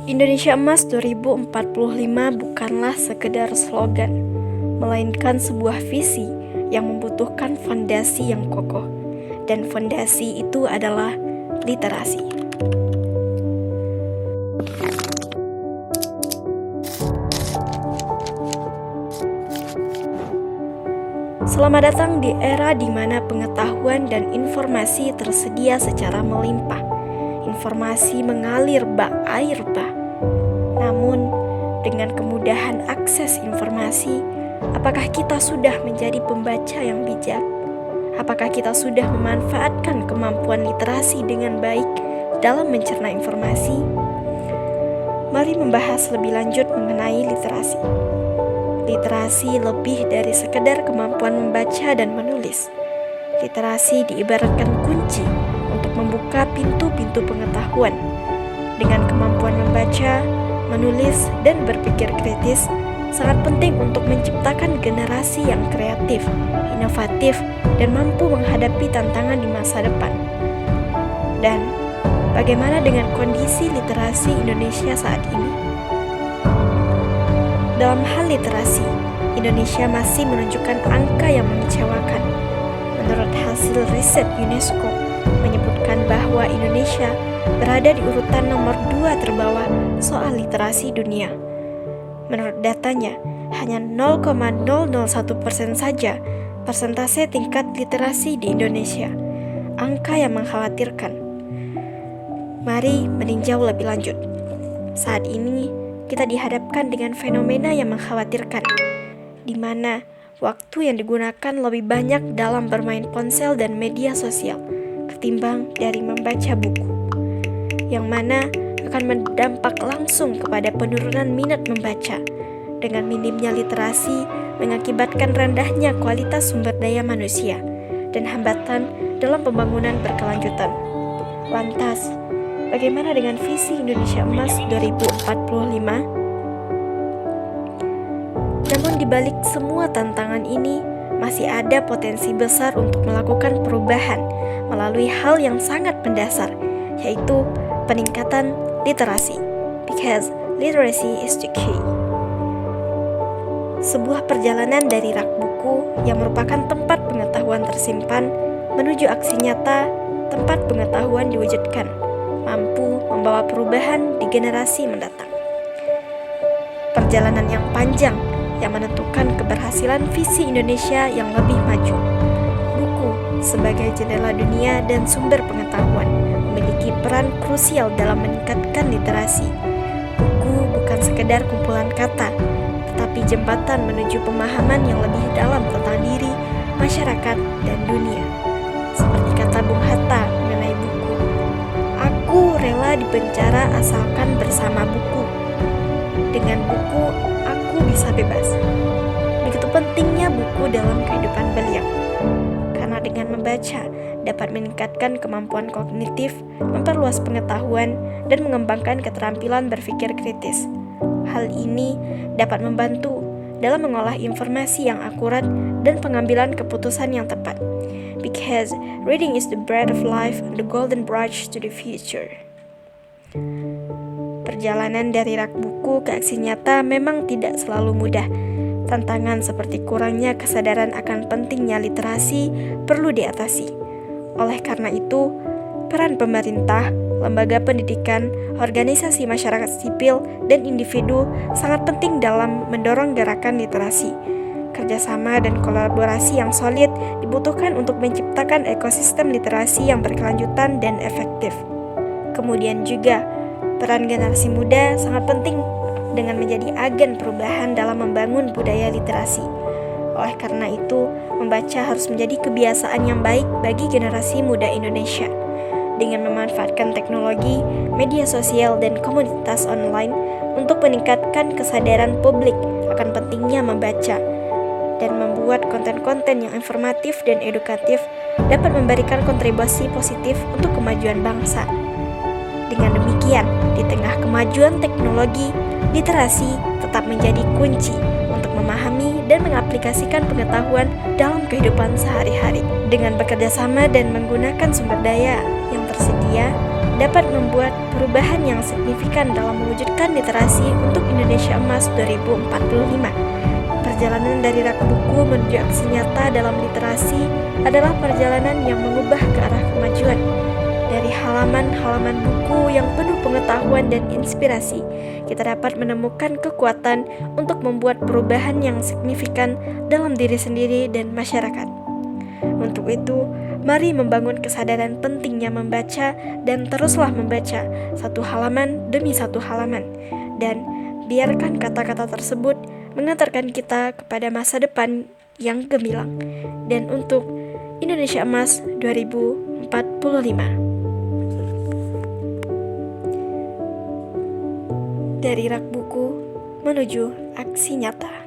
Indonesia Emas 2045 bukanlah sekedar slogan, melainkan sebuah visi yang membutuhkan fondasi yang kokoh. Dan fondasi itu adalah literasi. Selamat datang di era di mana pengetahuan dan informasi tersedia secara melimpah. Informasi mengalir bak air bah. Namun, dengan kemudahan akses informasi, apakah kita sudah menjadi pembaca yang bijak? Apakah kita sudah memanfaatkan kemampuan literasi dengan baik dalam mencerna informasi? Mari membahas lebih lanjut mengenai literasi. Literasi lebih dari sekedar kemampuan membaca dan menulis. Literasi diibaratkan kunci untuk membuka pintu-pintu pengetahuan. Dengan kemampuan membaca, menulis, dan berpikir kritis, sangat penting untuk menciptakan generasi yang kreatif, inovatif, dan mampu menghadapi tantangan di masa depan. Dan bagaimana dengan kondisi literasi Indonesia saat ini? Dalam hal literasi, Indonesia masih menunjukkan angka yang mengecewakan. Menurut hasil riset UNESCO, menyebutkan bahwa Indonesia berada di urutan nomor 2 terbawah soal literasi dunia. Menurut datanya, hanya 0,001% saja persentase tingkat literasi di Indonesia. Angka yang mengkhawatirkan. Mari meninjau lebih lanjut. Saat ini, kita dihadapkan dengan fenomena yang mengkhawatirkan, di mana waktu yang digunakan lebih banyak dalam bermain ponsel dan media sosial ketimbang dari membaca buku, yang mana akan berdampak langsung kepada penurunan minat membaca. Dengan minimnya literasi mengakibatkan rendahnya kualitas sumber daya manusia dan hambatan dalam pembangunan berkelanjutan. Lantas, bagaimana dengan visi Indonesia Emas 2045? Namun di balik semua tantangan ini, masih ada potensi besar untuk melakukan perubahan melalui hal yang sangat mendasar, yaitu peningkatan literasi. Because literacy is the key. Sebuah perjalanan dari rak buku yang merupakan tempat pengetahuan tersimpan menuju aksi nyata, tempat pengetahuan diwujudkan, mampu membawa perubahan di generasi mendatang. Perjalanan yang panjang yang menentukan keberhasilan visi Indonesia yang lebih maju. Buku sebagai jendela dunia dan sumber pengetahuan memiliki peran krusial dalam meningkatkan literasi. Buku bukan sekedar kumpulan kata, tetapi jembatan menuju pemahaman yang lebih dalam tentang diri, masyarakat, dan dunia. Seperti kata Bung Hatta mengenai buku, "Aku rela dipenjara asalkan bersama buku. Dengan buku, aku bisa bebas." Begitu pentingnya buku dalam kehidupan beliau. Karena dengan membaca dapat meningkatkan kemampuan kognitif, memperluas pengetahuan, dan mengembangkan keterampilan berpikir kritis. Hal ini dapat membantu dalam mengolah informasi yang akurat dan pengambilan keputusan yang tepat. Because reading is the bread of life and the golden bridge to the future. Perjalanan dari rak buku ke aksi nyata memang tidak selalu mudah. Tantangan seperti kurangnya kesadaran akan pentingnya literasi perlu diatasi. Oleh karena itu, peran pemerintah, lembaga pendidikan, organisasi masyarakat sipil, dan individu sangat penting dalam mendorong gerakan literasi. Kerjasama dan kolaborasi yang solid dibutuhkan untuk menciptakan ekosistem literasi yang berkelanjutan dan efektif. Kemudian juga, peran generasi muda sangat penting dengan menjadi agen perubahan dalam membangun budaya literasi. Oleh karena itu, membaca harus menjadi kebiasaan yang baik bagi generasi muda Indonesia. Dengan memanfaatkan teknologi, media sosial, dan komunitas online untuk meningkatkan kesadaran publik akan pentingnya membaca dan membuat konten-konten yang informatif dan edukatif dapat memberikan kontribusi positif untuk kemajuan bangsa. Dengan demikian, di tengah kemajuan teknologi, literasi tetap menjadi kunci untuk memahami dan mengaplikasikan pengetahuan dalam kehidupan sehari-hari. Dengan bekerja sama dan menggunakan sumber daya yang tersedia, dapat membuat perubahan yang signifikan dalam mewujudkan literasi untuk Indonesia Emas 2045. Perjalanan dari rak buku menuju aksi nyata dalam literasi adalah perjalanan yang mengubah ke arah kemajuan. Dari halaman-halaman buku yang penuh pengetahuan dan inspirasi, kita dapat menemukan kekuatan untuk membuat perubahan yang signifikan dalam diri sendiri dan masyarakat. Untuk itu, mari membangun kesadaran pentingnya membaca dan teruslah membaca satu halaman demi satu halaman. Dan biarkan kata-kata tersebut mengantarkan kita kepada masa depan yang gemilang. Dan untuk Indonesia Emas 2045. Dari rak buku menuju aksi nyata.